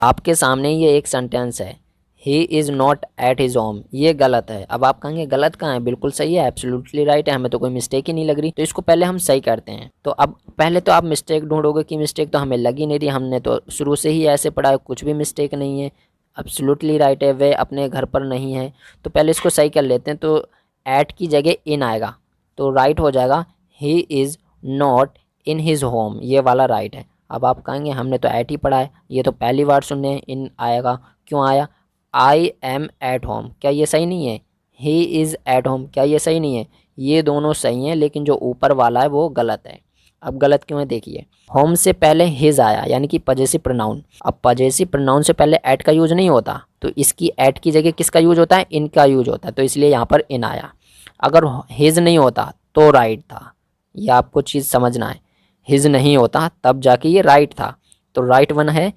आपके सामने ये एक सेंटेंस है, he is not at his home, ये गलत है। अब आप कहेंगे गलत कहाँ है, बिल्कुल सही है, एब्सोल्युटली राइट है, हमें तो कोई मिस्टेक ही नहीं लग रही। तो इसको पहले हम सही करते हैं। तो अब पहले तो आप मिस्टेक ढूंढोगे कि मिस्टेक तो हमें लग ही नहीं रही, हमने तो शुरू से ही ऐसे पढ़ा है, कुछ भी मिस्टेक नहीं है, एब्सोल्युटली राइट है, वे अपने घर पर नहीं है। तो पहले इसको सही कर लेते हैं। तो एट की जगह इन आएगा, तो राइट हो जाएगा he is not in his home, ये वाला राइट है। अब आप कहेंगे हमने तो एट ही पढ़ा है, ये तो पहली बार सुनने हैं, इन आएगा, क्यों आया? आई एम एट होम, क्या ये सही नहीं है? ही इज़ एट होम, क्या ये सही नहीं है? ये दोनों सही हैं, लेकिन जो ऊपर वाला है वो गलत है। अब गलत क्यों है देखिए, होम से पहले हिज आया, यानी कि पजेसिव प्रोनाउन। अब पजेसिव प्रोनाउन से पहले एट का यूज नहीं होता, तो इसकी एट की जगह किसका यूज होता है? इन का यूज होता है, तो इसलिए यहाँ पर इन आया। अगर हिज नहीं होता तो राइट था, ये आपको चीज़ समझना है। हिज नहीं होता तब जाके ये राइट था, तो राइट वन है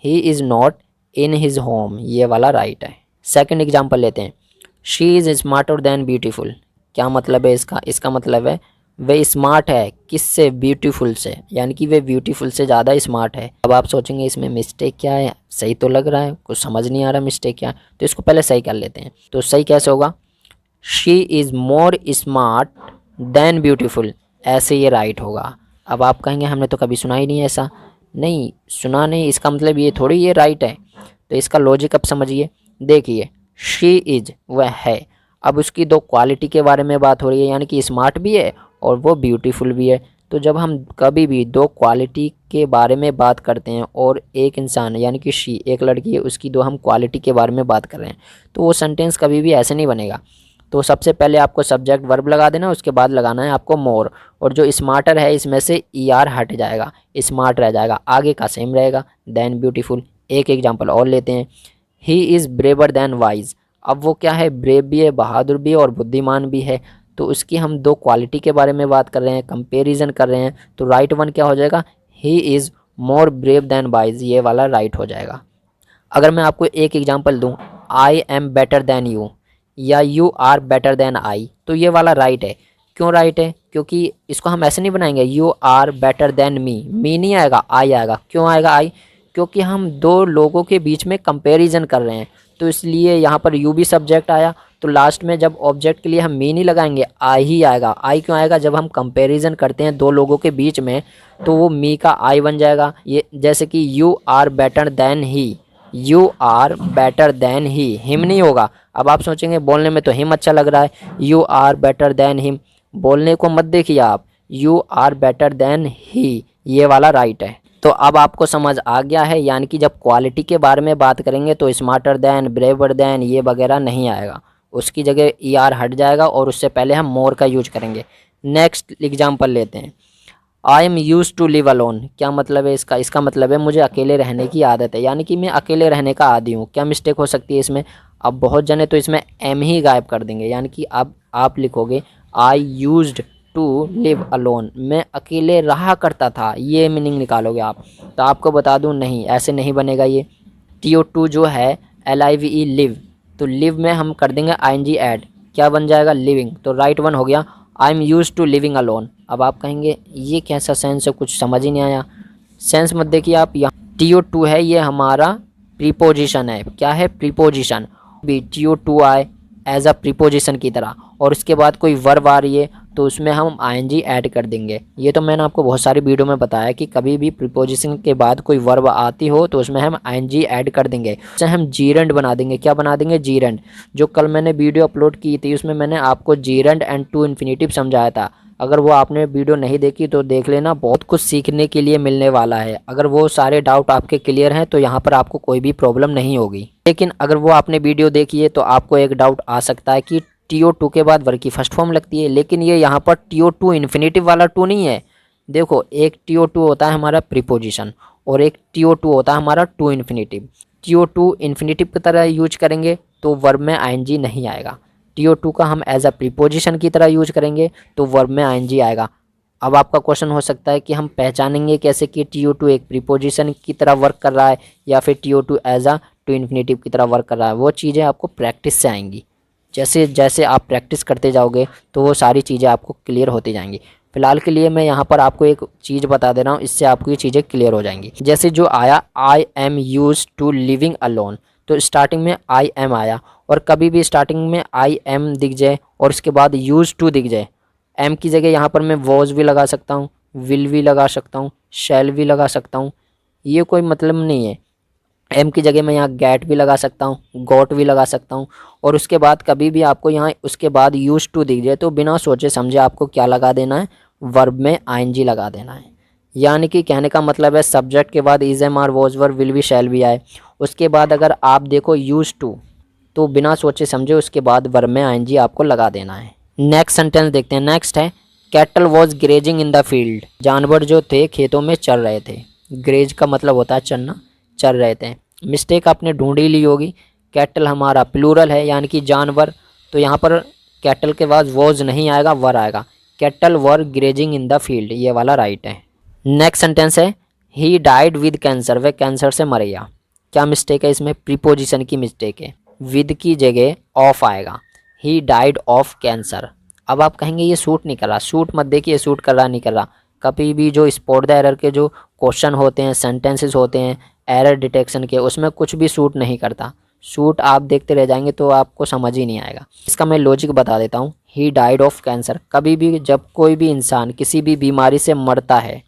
he is not in his home, ये वाला राइट है। सेकंड एग्जांपल लेते हैं, she is smarter than beautiful. क्या मतलब है इसका? इसका मतलब है वे स्मार्ट है, किससे? ब्यूटीफुल से, यानी कि वे ब्यूटीफुल से ज़्यादा स्मार्ट है। अब आप सोचेंगे इसमें मिस्टेक क्या है, सही तो लग रहा है, कुछ समझ नहीं आ रहा मिस्टेक क्या है, तो इसको पहले सही कर लेते हैं। तो सही कैसे होगा? She is more smart than beautiful, ऐसे ये राइट होगा। अब आप कहेंगे हमने तो कभी सुना ही नहीं ऐसा। नहीं सुना नहीं, इसका मतलब ये थोड़ी ये राइट है। तो इसका लॉजिक अब समझिए, देखिए शी इज़ वह है, अब उसकी दो क्वालिटी के बारे में बात हो रही है, यानी कि स्मार्ट भी है और वो ब्यूटीफुल भी है। तो जब हम कभी भी दो क्वालिटी के बारे में बात करते हैं और एक इंसान यानी कि शी एक लड़की है, उसकी दो हम क्वालिटी के बारे में बात कर रहे हैं, तो वो सेंटेंस कभी भी ऐसे नहीं बनेगा। तो सबसे पहले आपको सब्जेक्ट वर्ब लगा देना, उसके बाद लगाना है आपको मोर, और जो स्मार्टर है इसमें से ई आर हट जाएगा, स्मार्ट रह जाएगा, आगे का सेम रहेगा, देन ब्यूटीफुल। एक एग्जांपल और लेते हैं, he is braver than wise. अब वो क्या है? ब्रेव भी है, बहादुर भी है और बुद्धिमान भी है। तो उसकी हम दो क्वालिटी के बारे में बात कर रहे हैं, कंपेरिजन कर रहे हैं, तो राइट वन क्या हो जाएगा? He is more brave than wise, ये वाला राइट हो जाएगा। अगर मैं आपको एक एग्जांपल दूं, I am better than you या you are better than I, तो ये वाला राइट है। क्यों राइट है? क्योंकि इसको हम ऐसे नहीं बनाएंगे you are better than me नहीं आएगा, आई आएगा। क्यों आएगा आई? क्योंकि हम दो लोगों के बीच में कंपैरिजन कर रहे हैं, तो इसलिए यहाँ पर यू भी सब्जेक्ट आया, तो लास्ट में जब ऑब्जेक्ट के लिए हम मी नहीं लगाएंगे, आई ही आएगा। आई क्यों आएगा? जब हम कंपैरिजन करते हैं दो लोगों के बीच में, तो वो मी का आई बन जाएगा। ये जैसे कि you are better than he, you are better than he, him नहीं होगा। अब आप सोचेंगे बोलने में तो हिम अच्छा लग रहा है, you are better than him, बोलने को मत देखिए आप, you are better than he, ये वाला राइट है। तो अब आपको समझ आ गया है, यानी कि जब क्वालिटी के बारे में बात करेंगे तो स्मार्टर देन, ब्रेवर देन ये वगैरह नहीं आएगा, उसकी जगह ई आर हट जाएगा और उससे पहले हम मोर का यूज करेंगे। नेक्स्ट एग्जाम्पल लेते हैं, I am use to live alone. क्या मतलब है इसका? इसका मतलब है मुझे अकेले रहने की आदत है, यानी कि मैं अकेले रहने का आदी हूँ। क्या मिस्टेक हो सकती है इसमें? अब बहुत जने तो इसमें एम ही गायब कर देंगे, यानी कि अब आप लिखोगे I used to live alone, मैं अकेले रहा करता था, ये मीनिंग निकालोगे आप। तो आपको बता दूं नहीं, ऐसे नहीं बनेगा। ये TO2 जो है LIVE लिव, तो लिव में हम कर देंगे ING ऐड, क्या बन जाएगा? लिविंग। तो राइट वन हो गया, I am use to living alone. अब आप कहेंगे ये कैसा सेंस है, कुछ समझ ही नहीं आया। सेंस मत देखिए आप, यहाँ TO2 है, ये हमारा प्रीपोजिशन है। क्या है? प्रीपोजिशन। भी TO2 आए एज अ प्रीपोजिशन की तरह, और उसके बाद कोई वर्ब आ रही है तो उसमें हम ING ऐड कर देंगे। ये तो मैंने आपको बहुत सारी वीडियो में बताया कि कभी भी प्रीपोजिशन के बाद कोई वर्ब आती हो तो उसमें हम ING ऐड कर देंगे, उससे हम जीरेंड बना देंगे। क्या बना देंगे? जीरेंड। जो कल मैंने वीडियो अपलोड की थी उसमें मैंने आपको जीरेंड एंड टू इन्फिनिटिव समझाया था, अगर वो आपने वीडियो नहीं देखी तो देख लेना, बहुत कुछ सीखने के लिए मिलने वाला है। अगर वो सारे डाउट आपके क्लियर हैं तो यहाँ पर आपको कोई भी प्रॉब्लम नहीं होगी। लेकिन अगर वो आपने वीडियो देखी है तो आपको एक डाउट आ सकता है कि TO2 के बाद वर्ब की फर्स्ट फॉर्म लगती है, लेकिन ये यहाँ पर TO2 इन्फिनिटिव वाला टू नहीं है। देखो, एक TO2 होता है हमारा प्रीपोजिशन और एक TO2 होता है हमारा टू इन्फिनिटिव। TO2 इन्फिनिटिव की तरह यूज करेंगे तो वर्ब में ING नहीं आएगा। TO2 का हम एज अ प्रीपोजिशन की तरह यूज करेंगे तो वर्ब में ING आएगा। अब आपका क्वेश्चन हो सकता है कि हम पहचानेंगे कैसे कि TO2 एक प्रीपोजिशन की तरह वर्क कर रहा है या फिर TO2 as a to infinitive की तरह वर्क कर रहा है। वो चीज़ें आपको प्रैक्टिस से आएंगी, जैसे जैसे आप प्रैक्टिस करते जाओगे तो वो सारी चीज़ें आपको क्लियर होती जाएंगी। फिलहाल के लिए मैं यहाँ पर आपको एक चीज़ बता दे रहा हूँ, इससे आपको ये चीज़ें क्लियर हो जाएंगी। जैसे जो आया I am use to living alone, तो स्टार्टिंग में आई एम आया, और कभी भी स्टार्टिंग में आई एम दिख जाए और उसके बाद यूज टू दिख जाए, एम की जगह यहाँ पर मैं वॉज भी लगा सकता हूँ, विल भी लगा सकता हूँ, शैल भी लगा सकता हूँ, ये कोई मतलब नहीं है। एम की जगह मैं यहाँ गेट भी लगा सकता हूँ, गॉट भी लगा सकता हूँ, और उसके बाद कभी भी आपको यहाँ उसके बाद यूज टू दिख जाए तो बिना सोचे समझे आपको क्या लगा देना है, वर्ब में आईएनजी लगा देना है। यानी कि कहने का मतलब है सब्जेक्ट के बाद is am are was were will भी शैल भी आए, उसके बाद अगर आप देखो यूज टू, तो बिना सोचे समझे उसके बाद वर्ब में आईएनजी आपको लगा देना है। नेक्स्ट सेंटेंस देखते हैं। नेक्स्ट है cattle was grazing in the field, जानवर जो थे खेतों में चर रहे थे। ग्रेज का मतलब होता है चरना, चर रहे थे। मिस्टेक आपने ढूंढ ही ली होगी, कैटल हमारा प्लूरल है यानी कि जानवर, तो यहाँ पर कैटल के बाद वॉज नहीं आएगा, वर आएगा। Cattle were grazing in the field, ये वाला राइट है। नेक्स्ट सेंटेंस है ही डाइड विद कैंसर, वह कैंसर से मर गया। क्या मिस्टेक है इसमें? प्रीपोजिशन की मिस्टेक है, विद की जगह ऑफ आएगा। He died of cancer. अब आप कहेंगे ये सूट नहीं कर रहा, सूट मत देखिए, सूट कर रहा नहीं कर रहा। कभी भी जो स्पॉट द एरर के जो क्वेश्चन होते हैं, सेंटेंसेस होते हैं एरर डिटेक्शन के, उसमें कुछ भी सूट नहीं करता। सूट आप देखते रह जाएंगे तो आपको समझ ही नहीं आएगा। इसका मैं लॉजिक बता देता हूँ। ही डाइड ऑफ कैंसर, कभी भी जब कोई भी इंसान किसी भी बीमारी से मरता है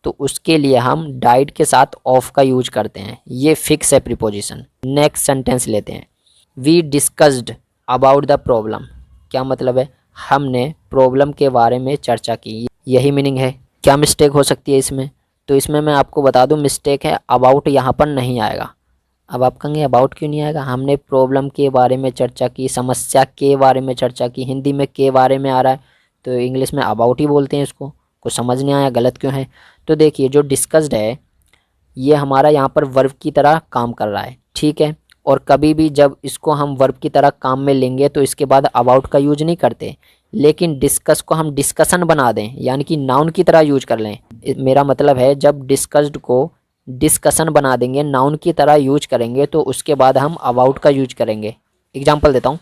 तो उसके लिए हम डाइड के साथ ऑफ का यूज करते हैं, ये फिक्स है प्रीपोजिशन। नेक्स्ट सेंटेंस लेते हैं। We discussed about the problem, क्या मतलब है? हमने प्रॉब्लम के बारे में चर्चा की, यही मीनिंग है। क्या मिस्टेक हो सकती है इसमें? तो इसमें मैं आपको बता दूं मिस्टेक है, अबाउट यहाँ पर नहीं आएगा। अब आप कहेंगे अबाउट क्यों नहीं आएगा? हमने प्रॉब्लम के बारे में चर्चा की, समस्या के बारे में चर्चा की, हिंदी में के बारे में आ रहा है तो इंग्लिश में अबाउट ही बोलते हैं इसको। कुछ समझ नहीं आया, गलत क्यों है? तो देखिए जो डिस्कस्ड है ये हमारा यहाँ पर वर्ब की तरह काम कर रहा है, ठीक है। और कभी भी जब इसको हम वर्ब की तरह काम में लेंगे तो इसके बाद अबाउट का यूज नहीं करते, लेकिन डिस्कस को हम डिस्कशन बना दें यानी कि नाउन की तरह यूज कर लें। मेरा मतलब है जब डिस्कस्ड को डिस्कशन बना देंगे, नाउन की तरह यूज करेंगे, तो उसके बाद हम अबाउट का यूज करेंगे। एग्जाम्पल देता हूँ।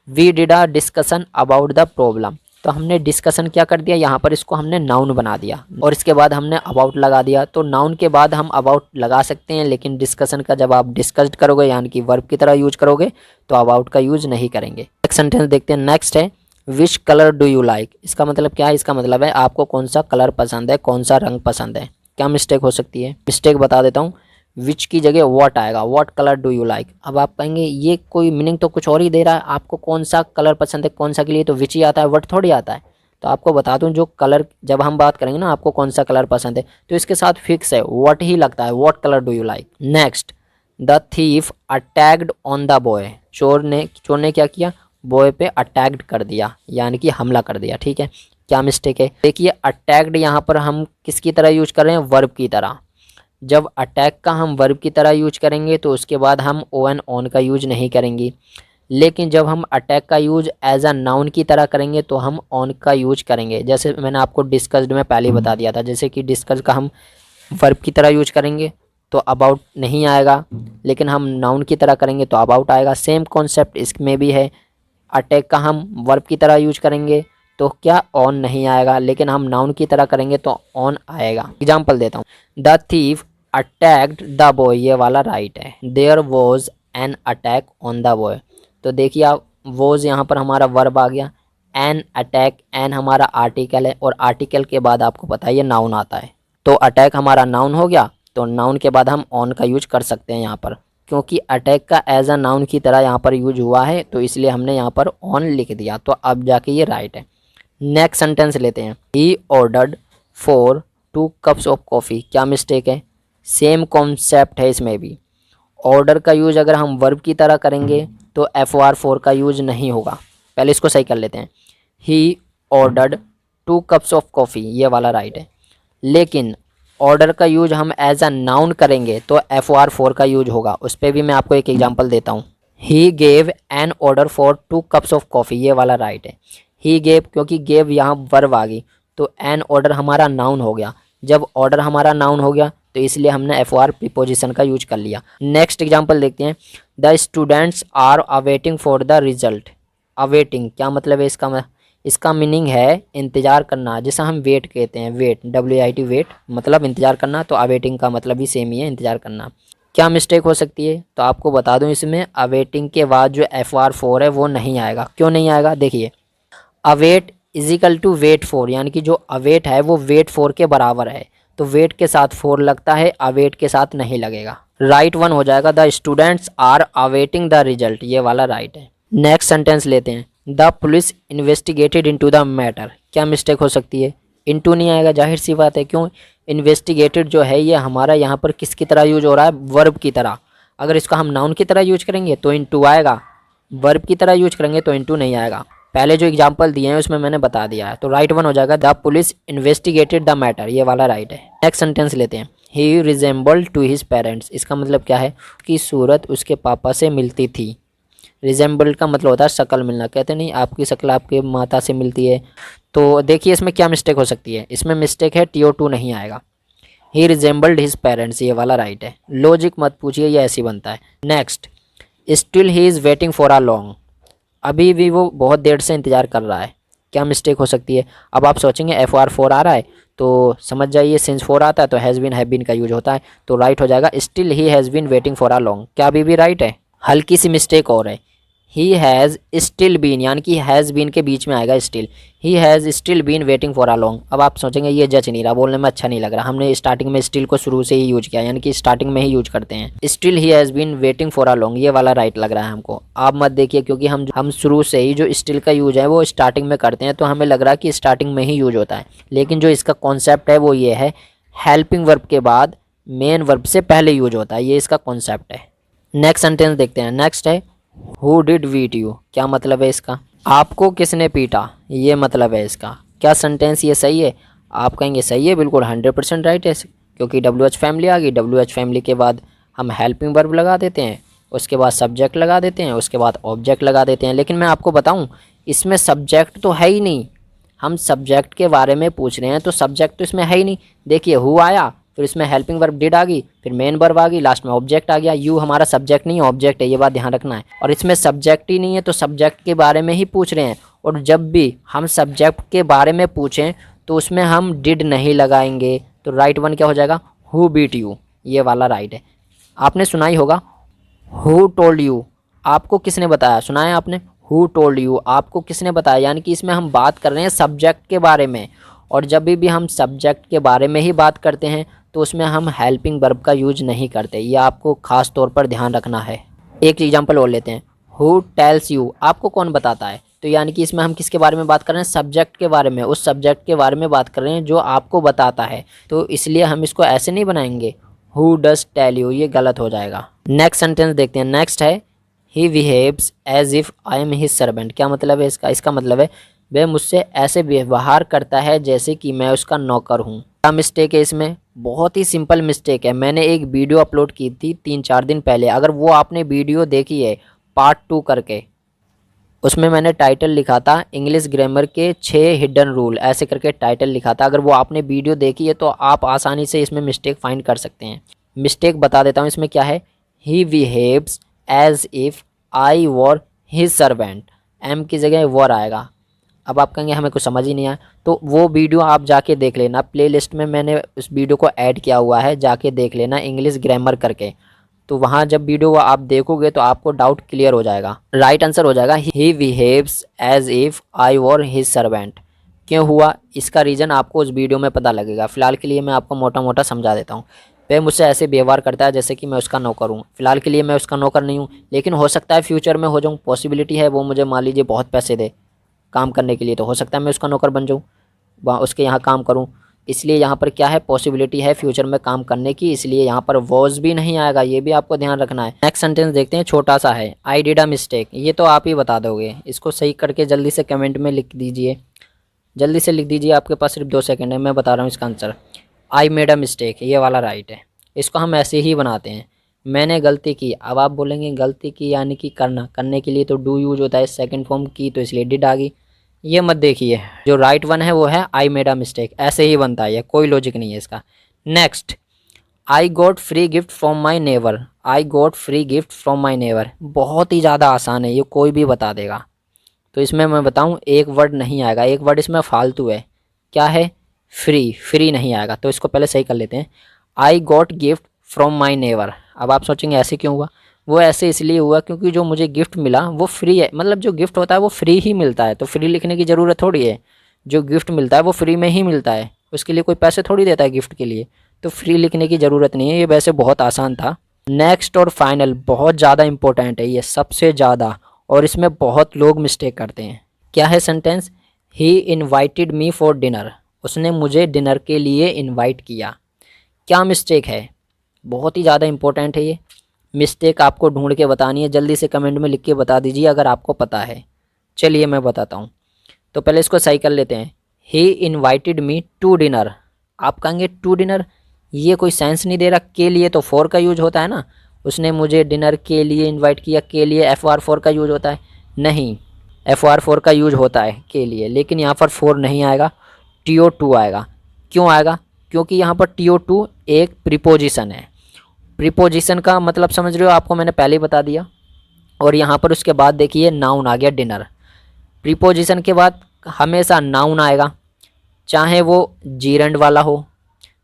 We did a discussion about the problem, तो हमने डिस्कशन क्या कर दिया यहाँ पर, इसको हमने नाउन बना दिया और इसके बाद हमने अबाउट लगा दिया। तो नाउन के बाद हम अबाउट लगा सकते हैं, लेकिन डिस्कशन का जब आप डिस्कस्ड करोगे यानी कि वर्ब की तरह यूज करोगे तो अबाउट का यूज नहीं करेंगे। नेक्स्ट सेंटेंस देखते हैं। नेक्स्ट है which colour do you like, इसका मतलब क्या है? इसका मतलब है आपको कौन सा कलर पसंद है, कौन सा रंग पसंद है। क्या मिस्टेक हो सकती है? मिस्टेक बता देता हूँ। विच की जगह व्हाट आएगा, what colour do you like. अब आप कहेंगे ये कोई मीनिंग तो कुछ और ही दे रहा है, आपको कौन सा कलर पसंद है, कौन सा के लिए तो विच ही आता है, व्हाट थोड़ी आता है। तो आपको बता दूं जो कलर जब हम बात करेंगे ना आपको कौन सा कलर पसंद है तो इसके साथ फिक्स है व्हाट ही लगता है, what colour do you like. Next the thief attacked on the boy, चोर ने क्या किया? बॉय पे अटैक्ड कर दिया यानी कि हमला कर दिया, ठीक है। क्या मिस्टेक है? देखिए अटैक्ड यहाँ पर हम किसकी तरह यूज कर रहे हैं? वर्ब की तरह। जब अटैक का हम वर्ब की तरह यूज करेंगे तो उसके बाद हम ओ एन ऑन का यूज नहीं करेंगे, लेकिन जब हम अटैक का यूज एज अ नाउन की तरह करेंगे तो हम ऑन का यूज करेंगे। जैसे मैंने आपको डिस्कस्ड में पहले ही बता दिया था, जैसे कि डिस्कस का हम वर्ब की तरह यूज करेंगे तो अबाउट नहीं आएगा, लेकिन हम नाउन की तरह करेंगे तो अबाउट आएगा। सेम कॉन्सेप्ट इसमें भी है। अटैक का हम वर्ब की तरह यूज करेंगे तो क्या ऑन नहीं आएगा, लेकिन हम नाउन की तरह करेंगे तो ऑन आएगा। एग्जाम्पल देता हूँ। The thief attacked the boy, ये वाला राइट है। There was an attack on the boy, तो देखिए आप वॉज यहाँ पर हमारा वर्ब आ गया, एन अटैक, एन हमारा आर्टिकल है और आर्टिकल के बाद आपको पता है ये नाउन आता है। तो अटैक हमारा नाउन हो गया, तो नाउन के बाद हम ऑन का यूज कर सकते हैं यहाँ पर, क्योंकि अटैक का एज अ नाउन की तरह यहाँ पर यूज हुआ है तो इसलिए हमने यहाँ पर ऑन लिख दिया, तो अब जाके ये राइट है। नेक्स्ट सेंटेंस लेते हैं। He ordered for 2 cups of coffee, क्या मिस्टेक है? सेम कॉन्सेप्ट है इसमें भी। ऑर्डर का यूज अगर हम वर्ब की तरह करेंगे तो FOR 4 का यूज नहीं होगा। पहले इसको सही कर लेते हैं। He ordered 2 cups of coffee, ये वाला राइट है, लेकिन ऑर्डर का यूज हम एज अ नाउन करेंगे तो FOR 4 का यूज होगा। उस पर भी मैं आपको एक एग्जांपल देता हूँ। He gave an order for 2 cups of coffee, ये वाला राइट है। ही गेव, क्योंकि गेव यहाँ वर्ब आ गई तो एन ऑर्डर हमारा नाउन हो गया। जब ऑर्डर हमारा नाउन हो गया तो इसलिए हमने FOR प्रीपोजिशन का यूज कर लिया। नेक्स्ट एग्जांपल देखते हैं। The students are awaiting for the result. Awaiting क्या मतलब है इसका? इसका मीनिंग है इंतज़ार करना, जिसे हम वेट कहते हैं। वेट, WAIT, वेट मतलब इंतज़ार करना, तो अवेटिंग का मतलब भी सेम ही है, इंतज़ार करना। क्या मिस्टेक हो सकती है? तो आपको बता दूं, इसमें अवेटिंग के बाद जो FR4 है वो नहीं आएगा। क्यों नहीं आएगा? देखिए, await is equal to wait for, यानी कि जो अवेट है वो वेट फॉर के बराबर है, तो वेट के साथ फोर लगता है, अवेट के साथ नहीं लगेगा। राइट वन हो जाएगा, the students are awaiting the result, ये वाला राइट है। नेक्स्ट सेंटेंस लेते हैं, the police investigated into the matter. क्या मिस्टेक हो सकती है? इनटू नहीं आएगा, जाहिर सी बात है। क्यों? इन्वेस्टिगेटेड जो है ये हमारा यहाँ पर किसकी तरह यूज हो रहा है? वर्ब की तरह। अगर इसको हम नाउन की तरह यूज करेंगे तो इनटू आएगा, वर्ब की तरह यूज करेंगे तो इनटू नहीं आएगा। पहले जो एग्जाम्पल दिए हैं उसमें मैंने बता दिया है, तो राइट वन हो जाएगा, the police investigated the matter, ये वाला राइट है। नेक्स्ट सेंटेंस लेते हैं, ही रिजेंबल्ड टू हिज पेरेंट्स। इसका मतलब क्या है? कि सूरत उसके पापा से मिलती थी। रिजेंबल्ड का मतलब होता है शक्ल मिलना। कहते नहीं आपकी शक्ल आपके माता से मिलती है। तो देखिए इसमें क्या मिस्टेक हो सकती है? इसमें मिस्टेक है TO2 नहीं आएगा। ही रिजेंबल्ड हिज पेरेंट्स, ये वाला राइट है। लॉजिक मत पूछिए, ये ऐसे ही बनता है। Next, still he is waiting for a long. अभी भी वो बहुत देर से इंतज़ार कर रहा है। क्या मिस्टेक हो सकती है? अब आप सोचेंगे FR4 आ रहा है तो समझ जाइए, सिंस 4 आता है तो हैज़ बीन हैव बीन का यूज होता है, तो राइट हो जाएगा, still he has been waiting for a long. क्या अभी भी राइट है? हल्की सी मिस्टेक और है, ही हैज़ स्टिल बीन, यानी कि हैज़ बीन के बीच में आएगा still. He has still been waiting for a long. अब आप सोचेंगे ये जच नहीं रहा, बोलने में अच्छा नहीं लग रहा, हमने स्टार्टिंग में स्टिल को शुरू से ही यूज किया, यानी कि स्टार्टिंग में ही यूज करते हैं। Still he has been waiting for a long, ये वाला राइट लग रहा है हमको। आप मत देखिए, क्योंकि हम शुरू से ही जो स्टिल का यूज है वो स्टार्टिंग में करते हैं, तो हमें लग रहा है कि स्टार्टिंग में ही यूज होता है, लेकिन जो इसका कॉन्सेप्ट है वो ये है, हेल्पिंग वर्ब के बाद मेन वर्ब से पहले यूज होता है, ये इसका कॉन्सेप्ट है। नेक्स्ट सेंटेंस देखते हैं। नेक्स्ट है, हु डिड बीट यू। क्या मतलब है इसका? आपको किसने पीटा, ये मतलब है इसका। क्या सेंटेंस ये सही है? आप कहेंगे सही है, बिल्कुल 100% राइट है, क्योंकि WH फैमिली आ गई। WH फैमिली के बाद हम हेल्पिंग वर्ब लगा देते हैं, उसके बाद सब्जेक्ट लगा देते हैं, उसके बाद ऑब्जेक्ट लगा देते हैं। लेकिन मैं आपको बताऊं, इसमें सब्जेक्ट तो है ही नहीं। हम सब्जेक्ट के बारे में पूछ रहे हैं तो सब्जेक्ट तो इसमें है ही नहीं। देखिए, हु आया, फिर इसमें हेल्पिंग वर्ब डिड आ गई, फिर मेन वर्ब आ गई, लास्ट में ऑब्जेक्ट आ गया। यू हमारा सब्जेक्ट नहीं है, ऑब्जेक्ट है, ये बात ध्यान रखना है। और इसमें सब्जेक्ट ही नहीं है तो सब्जेक्ट के बारे में ही पूछ रहे हैं, और जब भी हम सब्जेक्ट के बारे में पूछें तो उसमें हम डिड नहीं लगाएंगे। तो राइट वन क्या हो जाएगा? हु बीट यू, ये वाला राइट है। आपने सुना ही होगा, हु टोल्ड यू, आपको किसने बताया? सुना है आपने? हु टोल्ड यू, आपको किसने बताया, यानी कि इसमें हम बात कर रहे हैं सब्जेक्ट के बारे में, और जब भी हम सब्जेक्ट के बारे में ही बात करते हैं तो उसमें हम हेल्पिंग वर्ब का यूज नहीं करते, ये आपको खास तौर पर ध्यान रखना है। एक एग्जांपल और लेते हैं, हु टेल्स यू, आपको कौन बताता है? तो यानी कि इसमें हम किसके बारे में बात कर रहे हैं? सब्जेक्ट के बारे में, उस सब्जेक्ट के बारे में बात कर रहे हैं जो आपको बताता है, तो इसलिए हम इसको ऐसे नहीं बनाएंगे, हु डज टेल यू, ये गलत हो जाएगा। नेक्स्ट सेंटेंस देखते हैं। नेक्स्ट है, he behaves as if I am his servant. क्या मतलब है इसका? इसका मतलब है वह मुझसे ऐसे व्यवहार करता है जैसे कि मैं उसका नौकर हूँ। क्या मिस्टेक है इसमें? बहुत ही सिंपल मिस्टेक है। मैंने एक वीडियो अपलोड की थी 3-4 दिन पहले, अगर वो आपने वीडियो देखी है पार्ट 2 करके, उसमें मैंने टाइटल लिखा था इंग्लिश ग्रामर के 6 हिडन रूल, ऐसे करके टाइटल लिखा था। अगर वो आपने वीडियो देखी है तो आप आसानी से इसमें मिस्टेक फाइंड कर सकते हैं। मिस्टेक बता देता हूँ इसमें क्या है, he behaves as if I were his servant, am की जगह वर आएगा। अब आप कहेंगे हमें कुछ समझ ही नहीं आया, तो वो वीडियो आप जाके देख लेना, प्लेलिस्ट में मैंने उस वीडियो को ऐड किया हुआ है, जाके देख लेना इंग्लिश ग्रामर करके। तो वहाँ जब वीडियो आप देखोगे तो आपको डाउट क्लियर हो जाएगा। राइट आंसर हो जाएगा, he behaves as if I were his servant. क्यों हुआ, इसका रीज़न आपको उस वीडियो में पता लगेगा। फ़िलहाल के लिए मैं आपको मोटा मोटा समझा देता हूँ। वह मुझसे ऐसे व्यवहार करता है जैसे कि मैं उसका नौकर हूँ। फ़िलहाल के लिए मैं उसका नौकर नहीं हूँ, लेकिन हो सकता है फ्यूचर में हो जाऊँ, पॉसिबिलिटी है। वो मुझे मान लीजिए बहुत पैसे दे काम करने के लिए, तो हो सकता है मैं उसका नौकर बन जाऊँ, उसके यहाँ काम करूँ। इसलिए यहाँ पर क्या है, पॉसिबिलिटी है फ्यूचर में काम करने की, इसलिए यहाँ पर वॉज भी नहीं आएगा, ये भी आपको ध्यान रखना है। नेक्स्ट सेंटेंस देखते हैं, छोटा सा है, आई डिड अ मिस्टेक। ये तो आप ही बता दोगे, इसको सही करके जल्दी से कमेंट में लिख दीजिए, जल्दी से लिख दीजिए, आपके पास सिर्फ 2 सेकंड है। मैं बता रहा हूँ इसका answer, I made a mistake, ये वाला राइट है। इसको हम ऐसे ही बनाते हैं, मैंने गलती की। अब आप बोलेंगे गलती की यानी कि करना, करने के लिए तो डू यूज होता है, सेकंड फॉर्म की, तो इसलिए डिड आ गई। ये मत देखिए, जो राइट वन है वो है आई मेड अ मिस्टेक, ऐसे ही बनता है, कोई लॉजिक नहीं है इसका। Next, I got free gift from my neighbour. I got free gift from my neighbour बहुत ही ज़्यादा आसान है, ये कोई भी बता देगा। तो इसमें मैं बताऊं एक वर्ड नहीं आएगा, एक वर्ड इसमें फालतू है। क्या है? फ्री, फ्री नहीं आएगा। तो इसको पहले सही कर लेते हैं। I got gift from my neighbour. अब आप सोचेंगे ऐसे क्यों हुआ? वो ऐसे इसलिए हुआ क्योंकि जो मुझे गिफ्ट मिला वो फ्री है, मतलब जो गिफ्ट होता है वो फ्री ही मिलता है, तो फ्री लिखने की ज़रूरत थोड़ी है। जो गिफ्ट मिलता है वो फ्री में ही मिलता है, उसके लिए कोई पैसे थोड़ी देता है गिफ्ट के लिए, तो फ्री लिखने की ज़रूरत नहीं है। ये वैसे बहुत आसान था। नेक्स्ट और फाइनल बहुत ज़्यादा इंपॉर्टेंट है ये, सबसे ज़्यादा, और इसमें बहुत लोग मिस्टेक करते हैं। क्या है sentence? He invited me for dinner. उसने मुझे डिनर के लिए इन्वाइट किया। क्या मिस्टेक है? बहुत ही ज़्यादा इंपॉर्टेंट है ये। मिस्टेक आपको ढूंढ के बतानी है, जल्दी से कमेंट में लिख के बता दीजिए अगर आपको पता है। चलिए मैं बताता हूँ। तो पहले इसको सही कर लेते हैं। He invited me to dinner. आप कहेंगे टू डिनर, ये कोई सेंस नहीं दे रहा। के लिए तो फॉर का यूज होता है ना, उसने मुझे डिनर के लिए इन्वाइट किया, के लिए FR4 का यूज होता है। नहीं, FR4 का यूज होता है के लिए, लेकिन यहाँ पर 4 नहीं आएगा, TO2 आएगा। क्यों आएगा? क्योंकि यहाँ पर TO2 एक प्रीपोजिशन है। प्रीपोजिशन का मतलब समझ रहे हो, आपको मैंने पहले ही बता दिया। और यहाँ पर उसके बाद देखिए नाउन आ गया डिनर। प्रीपोजिशन के बाद हमेशा नाउन आएगा, चाहे वो जीरेंड वाला हो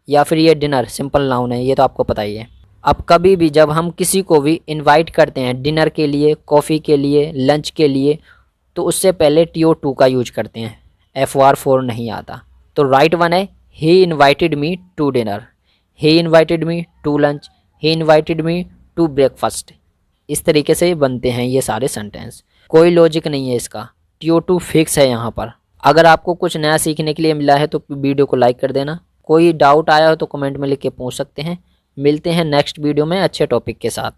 या फिर ये डिनर सिंपल नाउन है, ये तो आपको पता ही है। अब कभी भी जब हम किसी को भी इनवाइट करते हैं डिनर के लिए, कॉफ़ी के लिए, लंच के लिए, तो उससे पहले TO2 का यूज करते हैं, FR4 नहीं आता। तो राइट वन है he invited me to dinner, he invited me to lunch, he invited me to breakfast. इस तरीके से बनते हैं ये सारे सेंटेंस, कोई लॉजिक नहीं है इसका। TO2 फिक्स है यहाँ पर। अगर आपको कुछ नया सीखने के लिए मिला है तो वीडियो को लाइक कर देना। कोई डाउट आया हो तो कमेंट में लिख के पूछ सकते हैं। मिलते हैं नेक्स्ट वीडियो में अच्छे टॉपिक के साथ।